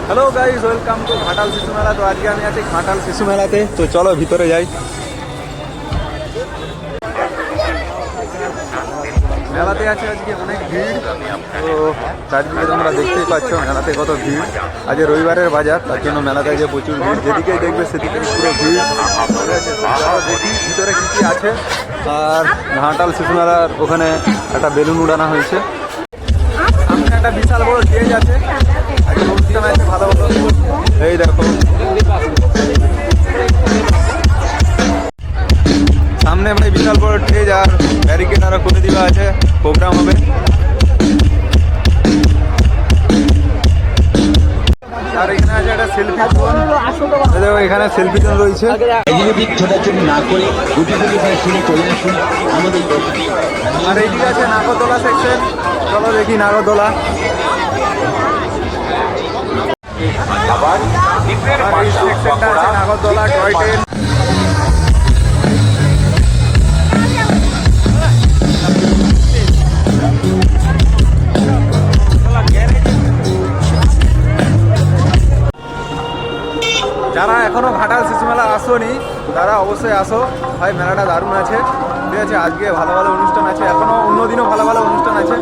Hello guys, welcome to Ghatal শিশু মেলা। তো আজকে আমি আছি ঘাটাল শিশু মেলাতে। তো চলো ভিতরে যাই। মেলাতে আছে আজকে অনেক ভিড়। তো চারদিকে তোমরা দেখতেই পাচ্ছ মেলাতে কত ভিড়। আজ রবিবারের বাজার, তার জন্য মেলাতে আজকে প্রচুর ভিড়। যেদিকে দেখবে সেদিকে পুরো ভিড়। চলো দেখি ভিতরে কী কী আছে। আর ঘাটাল শিশু মেলার ওখানে একটা বেলুন উড়ানো হয়েছে। সামনে একটা বিশাল বড় স্টেজ আছে, আজকে অনুষ্ঠান আছে ভালো ভালো। এই দেখো সামনে ভাই বিশাল বড় স্টেজ আর ব্যারিকেড আরো করে দেওয়া আছে, প্রোগ্রাম হবে। আর এখানে আছে একটা সেলফি জোন। দেখো এখানে সেলফি জোন রয়েছে। আর এইদিকে আছে নাগরদোলা সেকশন। চলো দেখি নাগরদোলা। আর এই সেকশনটা আছে নাগরদোলা, টয় ট্রেন। যারা এখনো ঘাটাল শিশু মেলা আসোনি তারা অবশ্যই আসো ভাই, মেলাটা দারুণ আছে। ঠিক আছে, আজকে ভালো ভালো অনুষ্ঠান আছে, এখনো অন্য দিনও ভালো ভালো অনুষ্ঠান আছে।